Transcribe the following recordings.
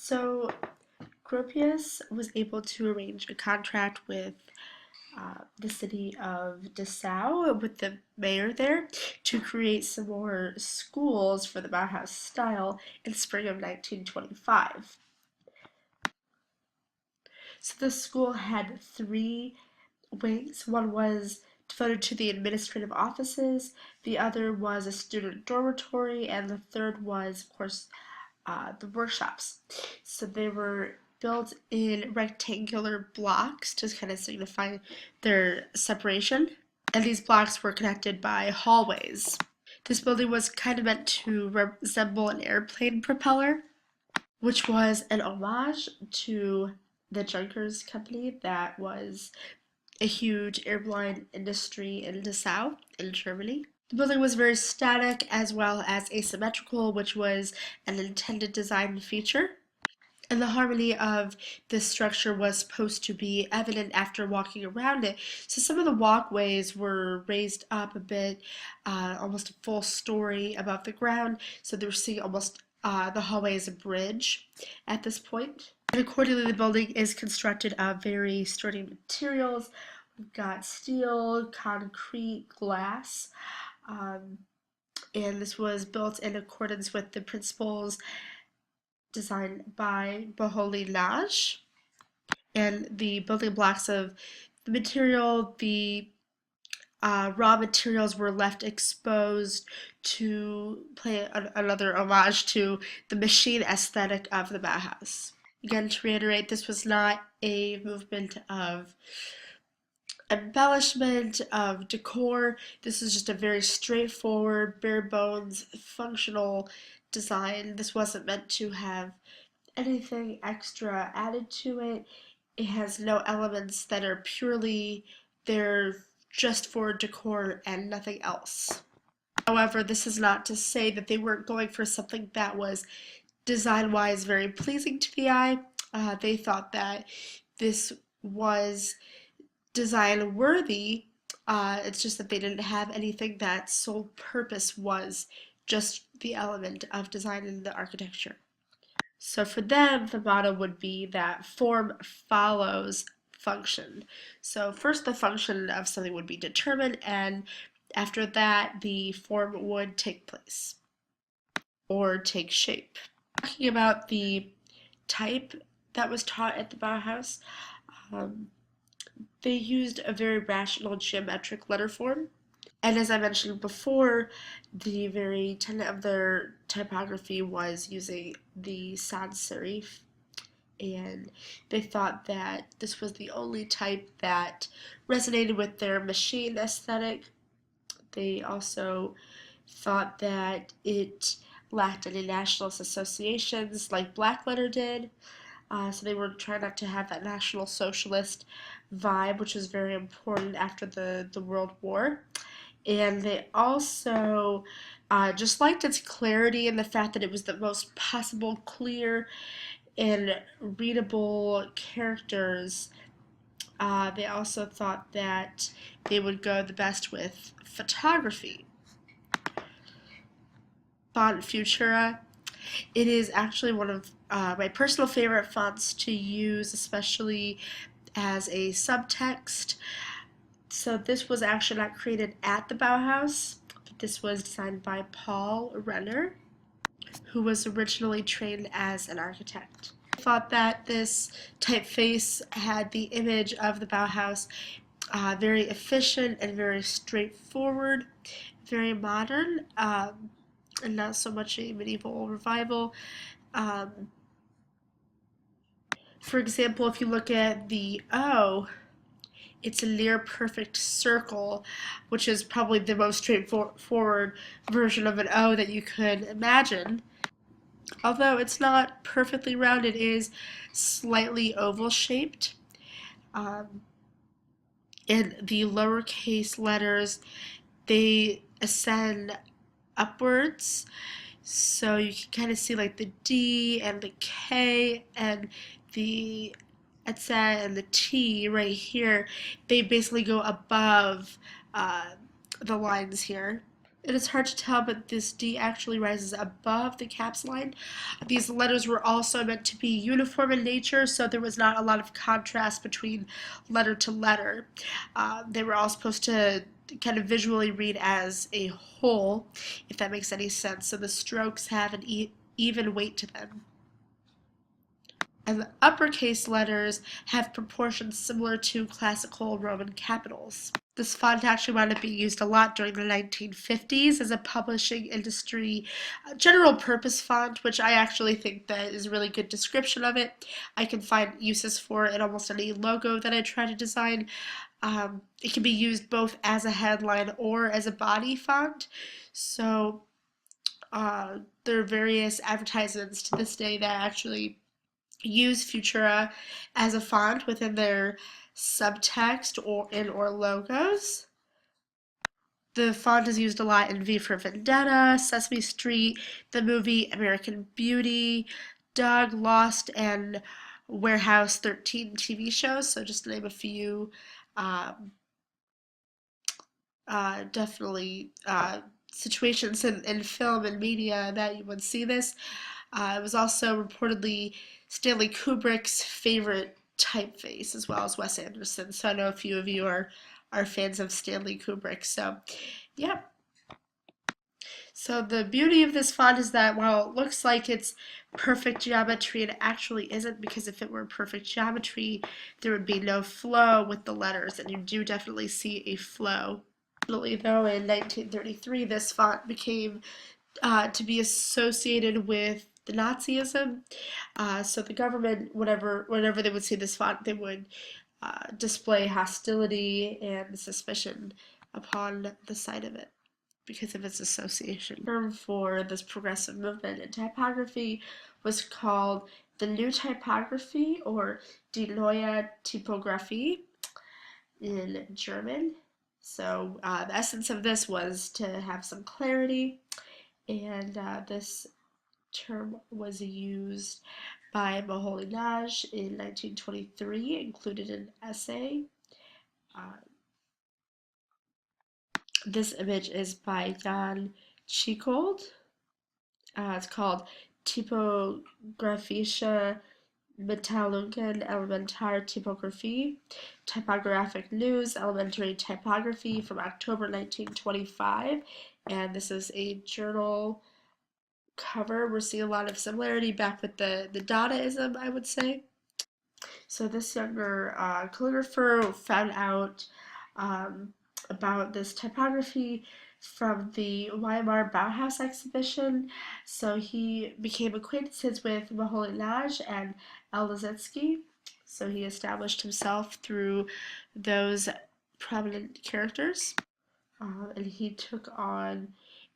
So Gropius was able to arrange a contract with the city of Dessau, with the mayor there, to create some more schools for the Bauhaus style in spring of 1925. So the school had three wings. One was devoted to the administrative offices, the other was a student dormitory, and the third was, of course, the workshops. So they were built in rectangular blocks to kind of signify their separation. And these blocks were connected by hallways. This building was kind of meant to resemble an airplane propeller, which was an homage to the Junkers Company that was a huge airline industry in Dessau in Germany. The building was very static as well as asymmetrical, which was an intended design feature. And the harmony of this structure was supposed to be evident after walking around it. So some of the walkways were raised up a bit, almost a full story above the ground. So they were seeing almost the hallway as a bridge at this point. And accordingly, the building is constructed of very sturdy materials. We've got steel, concrete, glass, um, and this was built in accordance with the principles designed by Boholy-Nagy. And the building blocks of the material, the raw materials were left exposed to play another homage to the machine aesthetic of the Bauhaus. Again, to reiterate, this was not a movement of embellishment, of decor. This is just a very straightforward, bare bones, functional design. This wasn't meant to have anything extra added to it. It has no elements that are purely there just for decor and nothing else. However, this is not to say that they weren't going for something that was design-wise very pleasing to the eye. They thought that this was design worthy. It's just that they didn't have anything that sole purpose was just the element of design in the architecture. So for them, the motto would be that form follows function. So first the function of something would be determined, and after that the form would take place or take shape. Talking about the type that was taught at the Bauhaus, um, they used a very rational geometric letter form. And as I mentioned before, the very tenet of their typography was using the sans serif, and they thought that this was the only type that resonated with their machine aesthetic. They also thought that it lacked any nationalist associations like Blackletter did. So they were trying not to have that National Socialist vibe, which was very important after the World War. And they also just liked its clarity and the fact that it was the most possible clear and readable characters. They also thought that they would go the best with photography. Font Futura. It is actually one of my personal favorite fonts to use, especially as a subtext. So this was actually not created at the Bauhaus, but this was designed by Paul Renner, who was originally trained as an architect. I thought that this typeface had the image of the Bauhaus, very efficient and very straightforward, very modern, and not so much a medieval revival. Um, for example, if you look at the O, it's a near perfect circle, which is probably the most straightforward version of an O that you could imagine. Although it's not perfectly round, it is slightly oval shaped. Um, and the lowercase letters, they ascend upwards. So you can kind of see like the D and the K and the etc. and the T right here. They basically go above the lines here. It is hard to tell, but this D actually rises above the caps line. These letters were also meant to be uniform in nature, so there was not a lot of contrast between letter to letter. They were all supposed to kind of visually read as a whole, if that makes any sense. So the strokes have an even weight to them. And the uppercase letters have proportions similar to classical Roman capitals. This font actually wound up being used a lot during the 1950s as a publishing industry general purpose font, which I actually think that is a really good description of it. I can find uses for it in almost any logo that I try to design. It can be used both as a headline or as a body font. So there are various advertisements to this day that actually use Futura as a font within their subtext or logos. The font is used a lot in V for Vendetta, Sesame Street, the movie American Beauty, Doug, Lost, and Warehouse 13 TV shows. So just to name a few, um, definitely situations in film and media that you would see this. It was also reportedly Stanley Kubrick's favorite typeface, as well as Wes Anderson. So I know a few of you are fans of Stanley Kubrick. So, yeah. So the beauty of this font is that while it looks like it's perfect geometry, it actually isn't, because if it were perfect geometry, there would be no flow with the letters, and you do definitely see a flow. Unfortunately, though, in 1933, this font became to be associated with the Nazism. So the government, whenever they would see this font, they would display hostility and suspicion upon the sight of it because of its association. The term for this progressive movement in typography was called the New Typography, or Die Neue Typographie in German. So the essence of this was to have some clarity, and this term was used by Moholy-Nagy in 1923, included an essay. Uh, this image is by Jan Tschichold. It's called Typographische Mitteilungen Elementartypografie, Typographic News, Elementary Typography from October 1925. And this is a journal cover. We're seeing a lot of similarity back with the Dadaism, I would say. So this younger calligrapher found out um, about this typography from the Weimar Bauhaus exhibition. So he became acquaintances with Moholy-Nagy and El Lissitzky. So he established himself through those prominent characters. And he took on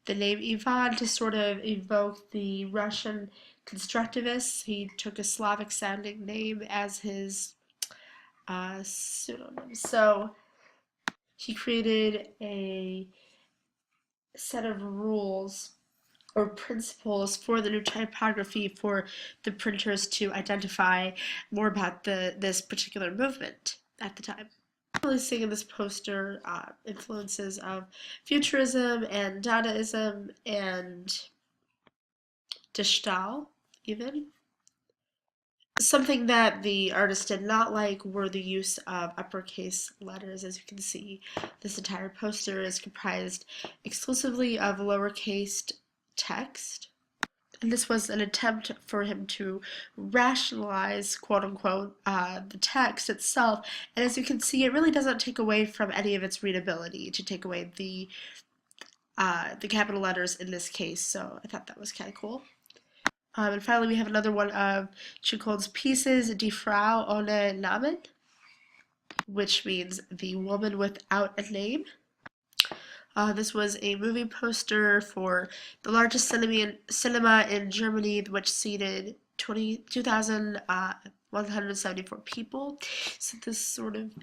the name Ivan to sort of evoke the Russian constructivists. He took a Slavic sounding name as his pseudonym. So he created a set of rules or principles for the new typography for the printers to identify more about this particular movement at the time. Really seeing in this poster influences of Futurism and Dadaism and De Stael, even. Something that the artist did not like were the use of uppercase letters. As you can see, this entire poster is comprised exclusively of lowercase text. And this was an attempt for him to rationalize, quote unquote, the text itself. And as you can see, it really doesn't take away from any of its readability to take away the capital letters in this case. So I thought that was kind of cool. And finally, we have another one of Tschichold's pieces, Die Frau ohne Namen, which means the woman without a name. This was a movie poster for the largest cinema in Germany, which seated 2,174 people. So this sort of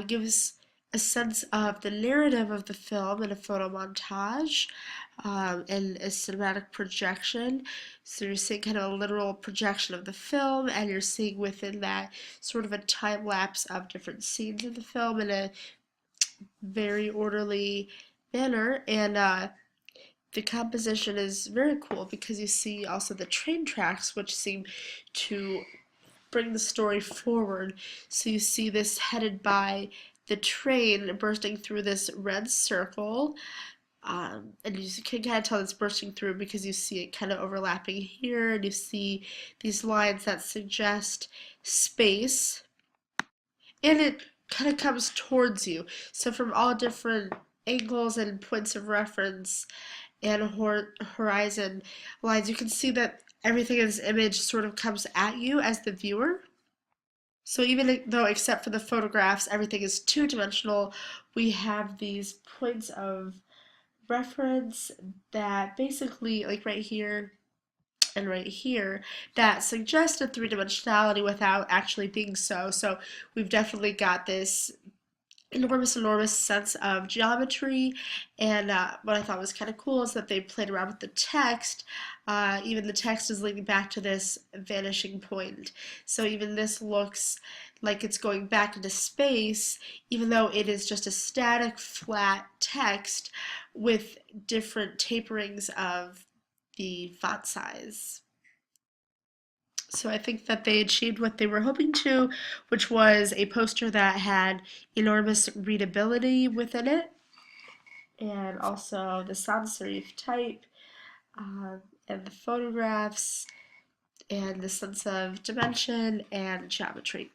gives a sense of the narrative of the film in a photo montage and a cinematic projection. So you're seeing kind of a literal projection of the film, and you're seeing within that sort of a time lapse of different scenes of the film in a very orderly manner. And the composition is very cool because you see also the train tracks, which seem to bring the story forward. So you see this headed by the train bursting through this red circle. And you can kind of tell it's bursting through because you see it kind of overlapping here, and you see these lines that suggest space, and it kind of comes towards you. So from all different angles and points of reference and horizon lines, you can see that everything in this image sort of comes at you as the viewer. So even though, except for the photographs, everything is two-dimensional, we have these points of reference that basically, like right here and right here, that suggest a three-dimensionality without actually being so. So we've definitely got this enormous sense of geometry. And what I thought was kind of cool is that they played around with the text. Even the text is leading back to this vanishing point. So even this looks like it's going back into space, even though it is just a static, flat text with different taperings of the font size. So I think that they achieved what they were hoping to, which was a poster that had enormous readability within it, and also the sans serif type, and the photographs, and the sense of dimension and geometry.